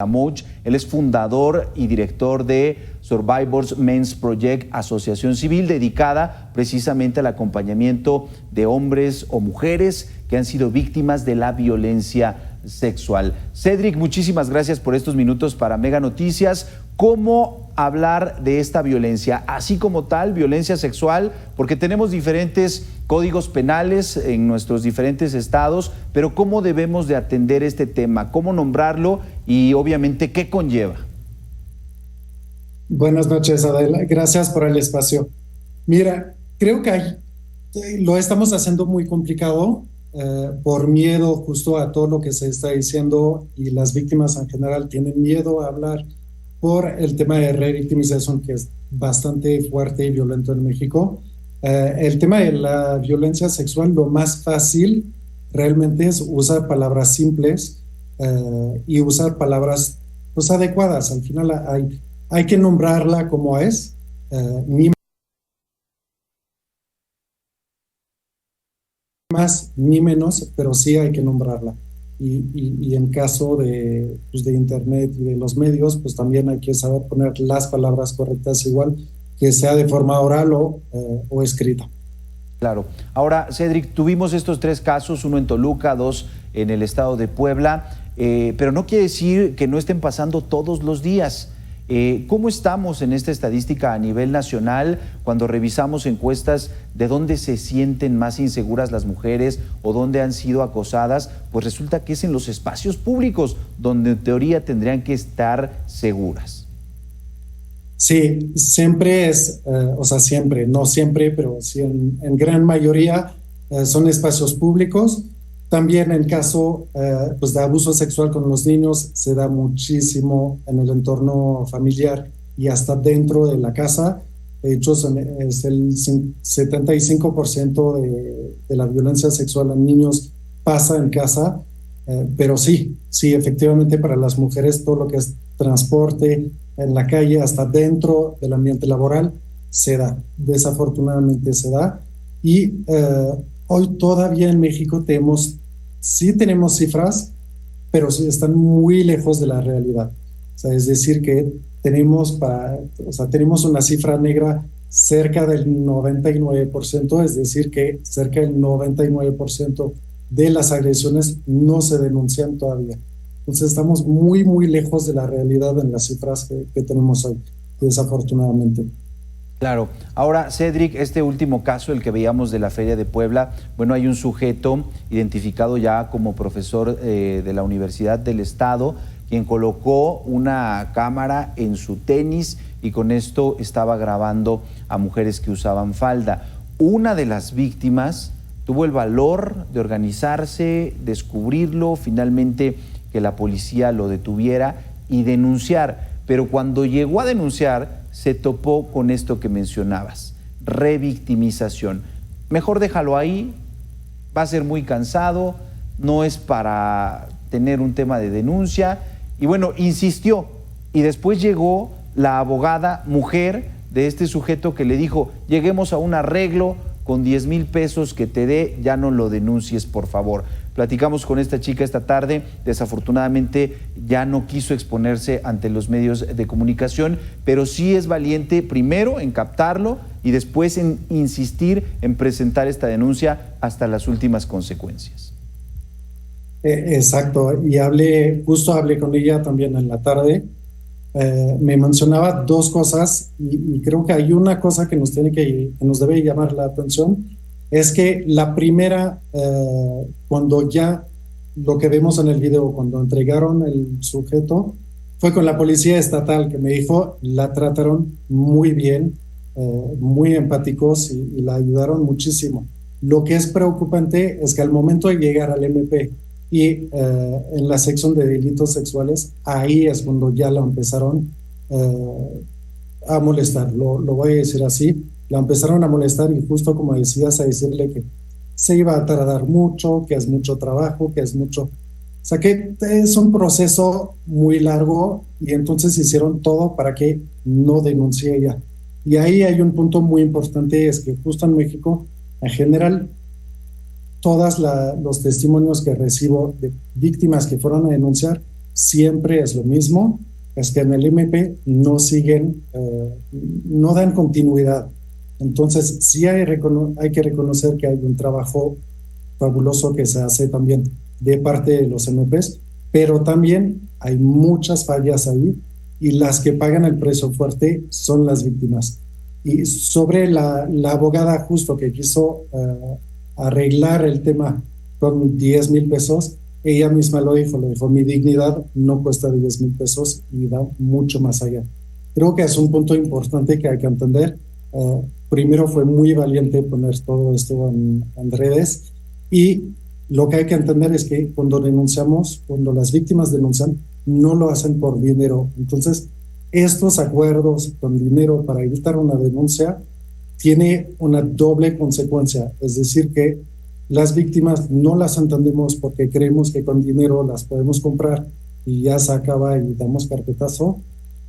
Moch. Él es fundador y director de Survivors Men's Project, asociación civil dedicada precisamente al acompañamiento de hombres o mujeres que han sido víctimas de la violencia sexual. Cédric, muchísimas gracias por estos minutos para Mega Noticias. ¿Cómo hablar de esta violencia, así como tal, violencia sexual? Porque tenemos diferentes códigos penales en nuestros diferentes estados, pero ¿cómo debemos de atender este tema? ¿Cómo nombrarlo? Y obviamente, ¿qué conlleva? Buenas noches, Adela. Gracias por el espacio. Mira, creo que lo estamos haciendo muy complicado por miedo justo a todo lo que se está diciendo, y las víctimas en general tienen miedo a hablar por el tema de revictimización, que es bastante fuerte y violento en México. El tema de la violencia sexual, lo más fácil realmente es usar palabras simples y usar palabras pues, adecuadas. Al final hay que nombrarla como es, ni más ni menos, pero sí hay que nombrarla. Y en caso pues de Internet y de los medios, pues también hay que saber poner las palabras correctas, igual que sea de forma oral o escrita. Claro. Ahora, Cédric, tuvimos estos 3 casos, uno en Toluca, 2 en el estado de Puebla, pero no quiere decir que no estén pasando todos los días. ¿Cómo estamos en esta estadística a nivel nacional cuando revisamos encuestas de dónde se sienten más inseguras las mujeres o dónde han sido acosadas? Pues resulta que es en los espacios públicos donde en teoría tendrían que estar seguras. Sí, siempre es, o sea, siempre, no siempre, pero sí en gran mayoría son espacios públicos. También en caso pues de abuso sexual con los niños se da muchísimo en el entorno familiar y hasta dentro de la casa. De hecho, es el 75% de la violencia sexual en niños pasa en casa, pero sí, efectivamente para las mujeres todo lo que es transporte en la calle hasta dentro del ambiente laboral se da, desafortunadamente se da. Y hoy todavía en México sí tenemos cifras, pero sí están muy lejos de la realidad. O sea, es decir, que tenemos una cifra negra cerca del 99%, es decir, que cerca del 99% de las agresiones no se denuncian todavía. Entonces estamos muy, muy lejos de la realidad en las cifras que tenemos hoy, desafortunadamente. Claro. Ahora, Cédric, este último caso, el que veíamos de la Feria de Puebla, bueno, hay un sujeto identificado ya como profesor de la Universidad del Estado, quien colocó una cámara en su tenis y con esto estaba grabando a mujeres que usaban falda. Una de las víctimas tuvo el valor de organizarse, descubrirlo, finalmente que la policía lo detuviera y denunciar. Pero cuando llegó a denunciar, se topó con esto que mencionabas, revictimización. Mejor déjalo ahí, va a ser muy cansado, no es para tener un tema de denuncia. Y bueno, insistió, y después llegó la abogada mujer de este sujeto que le dijo, lleguemos a un arreglo, con 10,000 pesos que te dé, ya no lo denuncies, por favor. Platicamos con esta chica esta tarde, desafortunadamente ya no quiso exponerse ante los medios de comunicación, pero sí es valiente primero en captarlo y después en insistir en presentar esta denuncia hasta las últimas consecuencias. Exacto, y justo hablé con ella también en la tarde. Me mencionaba 2 cosas y creo que hay una cosa que nos debe llamar la atención, es que la primera, cuando ya lo que vemos en el video, cuando entregaron el sujeto, fue con la policía estatal, que me dijo, la trataron muy bien, muy empáticos y la ayudaron muchísimo. Lo que es preocupante es que al momento de llegar al MP y en la sección de delitos sexuales, ahí es cuando ya la empezaron a molestar, lo voy a decir así, la empezaron a molestar y justo como decías, a decirle que se iba a tardar mucho, que es mucho trabajo, que es mucho... O sea que es un proceso muy largo y entonces hicieron todo para que no denuncie ella. Y ahí hay un punto muy importante, es que justo en México, en general, todos los testimonios que recibo de víctimas que fueron a denunciar siempre es lo mismo, es que en el MP no siguen, no dan continuidad. Entonces, sí hay que reconocer que hay un trabajo fabuloso que se hace también de parte de los MPs, pero también hay muchas fallas ahí y las que pagan el precio fuerte son las víctimas. Y sobre la abogada justo que quiso arreglar el tema con 10,000 pesos, ella misma lo dijo, mi dignidad no cuesta 10,000 pesos y va mucho más allá. Creo que es un punto importante que hay que entender. Primero fue muy valiente poner todo esto en redes y lo que hay que entender es que cuando denunciamos, cuando las víctimas denuncian, no lo hacen por dinero. Entonces, estos acuerdos con dinero para evitar una denuncia tiene una doble consecuencia, es decir que las víctimas no las entendemos porque creemos que con dinero las podemos comprar y ya se acaba y damos carpetazo.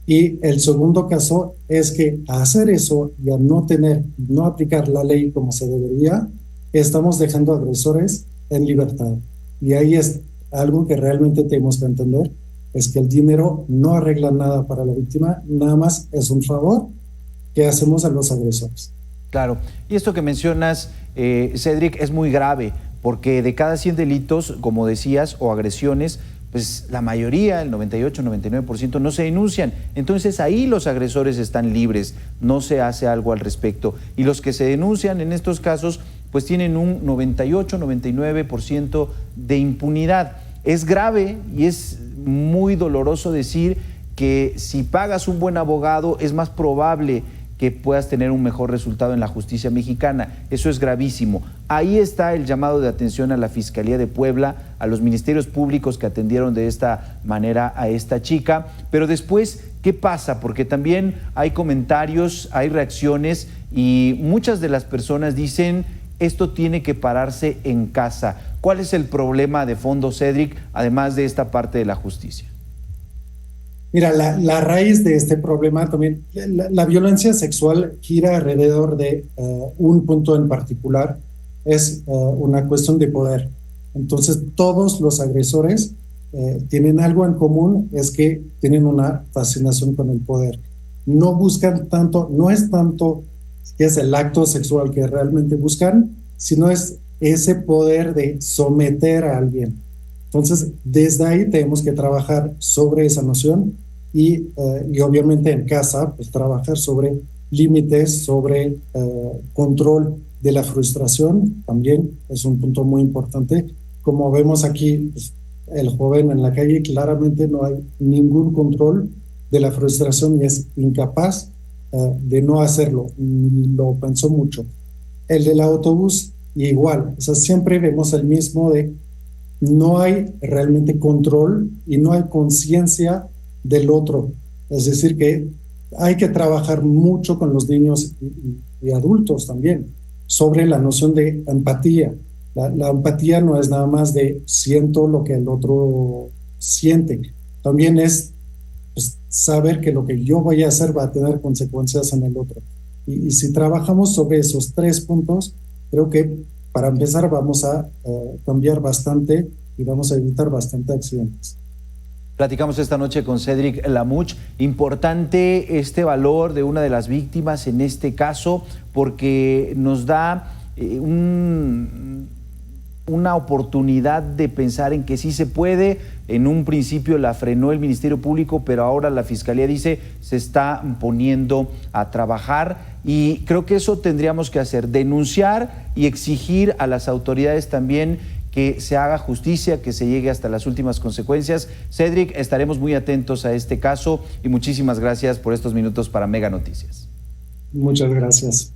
Y el segundo caso es que a hacer eso y a no aplicar la ley como se debería, estamos dejando agresores en libertad. Y ahí es algo que realmente tenemos que entender, es que el dinero no arregla nada para la víctima, nada más es un favor que hacemos a los agresores. Claro, y esto que mencionas, Cedric, es muy grave, porque de cada 100 delitos, como decías, o agresiones, pues la mayoría, el 98, 99%, no se denuncian. Entonces ahí los agresores están libres, no se hace algo al respecto. Y los que se denuncian en estos casos, pues tienen un 98, 99% de impunidad. Es grave y es muy doloroso decir que si pagas un buen abogado es más probable que puedas tener un mejor resultado en la justicia mexicana. Eso es gravísimo. Ahí está el llamado de atención a la Fiscalía de Puebla, a los ministerios públicos que atendieron de esta manera a esta chica. Pero después, ¿qué pasa? Porque también hay comentarios, hay reacciones y muchas de las personas dicen esto tiene que pararse en casa. ¿Cuál es el problema de fondo, Cedric, además de esta parte de la justicia? Mira, la raíz de este problema también, la violencia sexual gira alrededor de un punto en particular, es una cuestión de poder. Entonces, todos los agresores tienen algo en común, es que tienen una fascinación con el poder. No buscan tanto, no es tanto que es el acto sexual que realmente buscan, sino es ese poder de someter a alguien. Entonces, desde ahí tenemos que trabajar sobre esa noción y obviamente en casa, pues trabajar sobre límites, sobre control de la frustración, también es un punto muy importante. Como vemos aquí, pues, el joven en la calle, claramente no hay ningún control de la frustración y es incapaz de no hacerlo, lo pensó mucho. El del autobús, igual, o sea, siempre vemos el mismo de no hay realmente control y no hay conciencia del otro. Es decir, que hay que trabajar mucho con los niños y adultos también sobre la noción de empatía. La empatía no es nada más de siento lo que el otro siente. También es pues, saber que lo que yo voy a hacer va a tener consecuencias en el otro. Y si trabajamos sobre esos 3 puntos, creo que para empezar vamos a cambiar bastante y vamos a evitar bastante accidentes. Platicamos esta noche con Cedric Lamuch. Importante este valor de una de las víctimas en este caso porque nos da una oportunidad de pensar en que sí se puede. En un principio la frenó el Ministerio Público, pero ahora la Fiscalía dice se está poniendo a trabajar y creo que eso tendríamos que hacer, denunciar y exigir a las autoridades también que se haga justicia, que se llegue hasta las últimas consecuencias. Cedric, estaremos muy atentos a este caso y muchísimas gracias por estos minutos para Mega Noticias. Muchas gracias.